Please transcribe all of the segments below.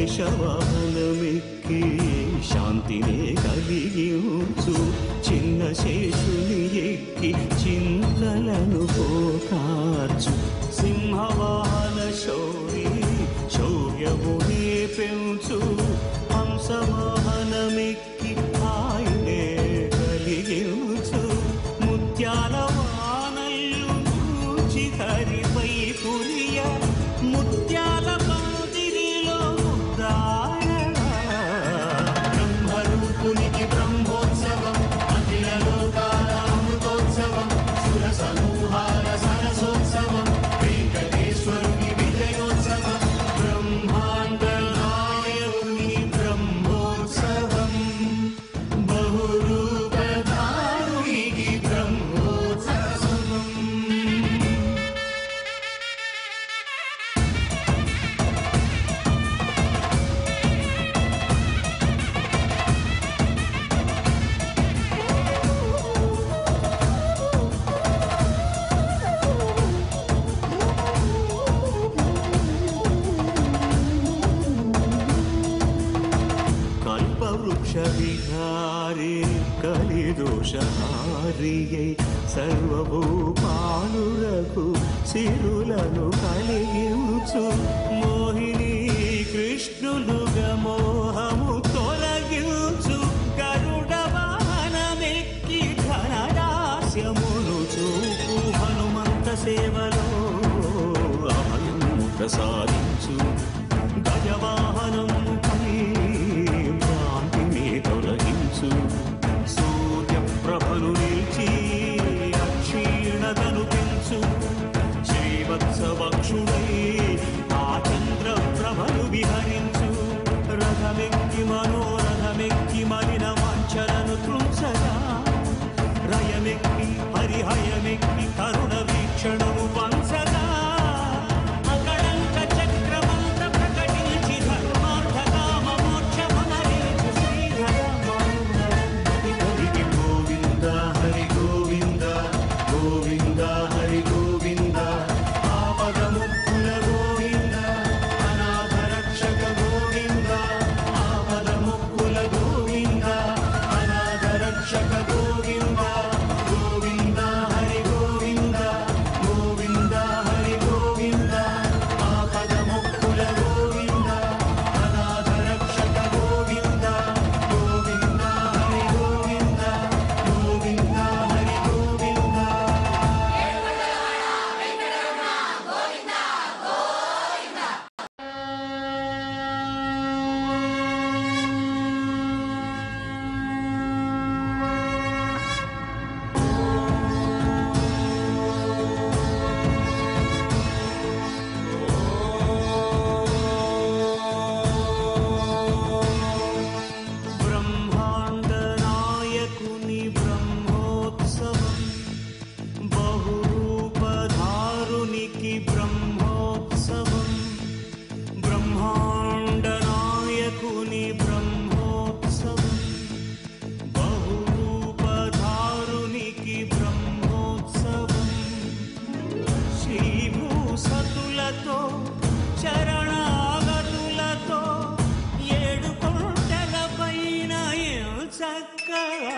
శేషవాహనమెక్కి శాంతినే కలిగించు, చిన్న శేషుని ఎక్కి చింతలను పోకార్చు. సింహవాహన శౌర్యమునే పెంచు, హంసవాహనమెక్కి ఆయనే కలిగించు. ముత్యాల వానల్లు చూచి హరిపై పురియ, ముత్యాల బ్రహ్మరూపునికి బ్రహ్మోత్సవం, అఖిల లోకాల అమృతోత్సవం, సుర సమూహాల సరసోత్సవం, వెంకటేశ్వరుని విజయోత్సవం, బ్రహ్మాండ నాయకుని బ్రహ్మోత్సవం, బహురూపధారునికి బ్రహ్మోత్సవం. వృక్షవిహారే కలిదోషహారియై సర్వభూపాలులకు సిరులను కలిగించు. మోహిని కృష్ణులుగా మోహము తొలగించు. గరుడ వాహనమెక్కి ఘనదాస్యమును చూపు. హనుమంత సేవలో అభయము ప్రసాదించు. గజవాహనం తొలగించు. సూర్యప్రభను నిలిచి అక్షీణతను పెంచు. శ్రీవత్సవక్షుడై ఆ చంద్రప్రభను విహరించు. రథమెక్కి మనోరథమెక్కి మలిన వాంఛలను త్రుంచగా, రయమెక్కి హరిహయమెక్కి కరుణ వీక్షణము పంచగా, అకళంక చక్రమంత ప్రకటించి ధర్మార్థ కామ మోక్ష మనరేచు శ్రీధర. గోవింద హరి గోవింద, గోవింద హరి గోవింద, ఆపదముక్కుల గోవింద, అనాథ రక్షక గోవింద, ఆపదముక్కుల గోవింద, అనాథ రక్షక గోవింద, గోవింద హరి గోవింద, గోవింద హరి గోవింద, ఆపదముక్కుల గోవింద, అనాథ రక్షక గోవింద, గోవింద హరి గోవింద, గోవింద హరి గోవింద. బ్రహ్మాండ నాయకుని బ్రహ్మోత్సవం, బహురూపధారునికి బ్రహ్మోత్సవం, బ్రహ్మాండ నాయకుని బ్రహ్మోత్సవం, బహురూపధారునికి బ్రహ్మోత్సవం. శ్రీభూసతులతో చరణాగతులతో ఏడు కొండల పైన చక్కగా,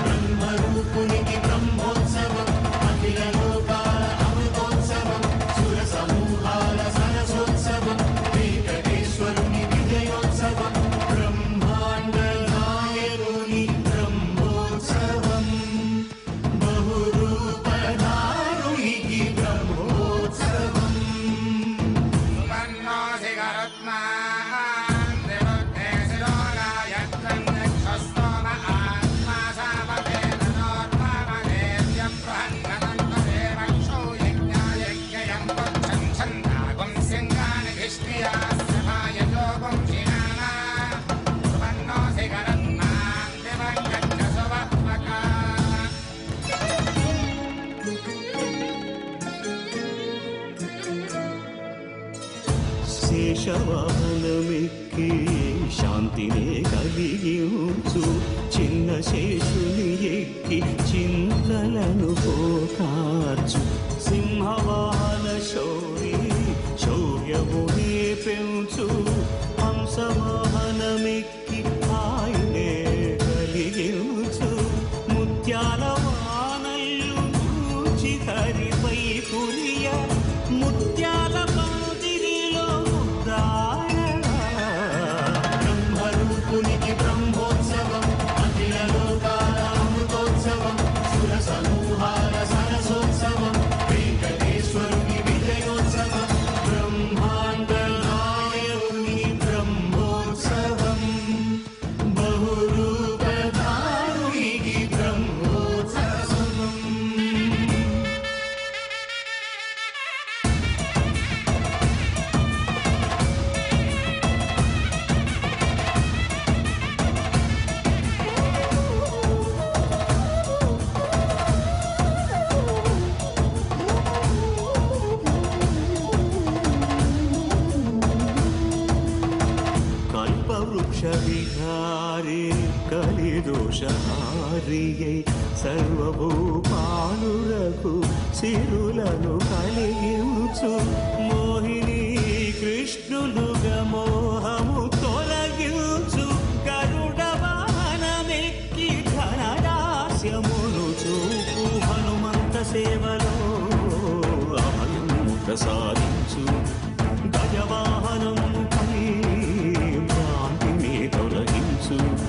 బ్రహ్మరూపునికి బ్రహ్మోత్సవం, అఖిల లోకాల అమృతోత్సవం, సుర సమూహాల సరసోత్సవం, వెంకటేశ్వరుని విజయోత్సవం, బ్రహ్మాండ నాయకుని బ్రహ్మోత్సవం, బహురూపధారునికి బ్రహ్మోత్సవం. శేషవాహనమెక్కి శాంతినే కలిగించు చిన్న శేషుని ఎక్కి చింతలను పోకార్చు సింహవాహన శౌరి శౌర్యమునే పెంచు హంసవాహనమెక్కి ఆయనే కలిగించు ముత్యాల వానల్లు చూచి హరిపై కురియ ముత్యాల పందిరిలో బ్రహ్మరూపునికి బ్రహ్మోత్సవం అఖిల లోకాల అమృతోత్సవం సుర సమూహాల సరసోత్సవం వెంకటేశ్వరుని విజయోత్సవం బ్రహ్మాండ నాయకుని బ్రహ్మోత్సవం బహురూపధారునికి బ్రహ్మోత్సవం. కల్పవృక్ష విహారి కలిదోషహారియై సర్వభూపాలులకు సిరులను కలిగించు మోహిని కృష్ణులుగా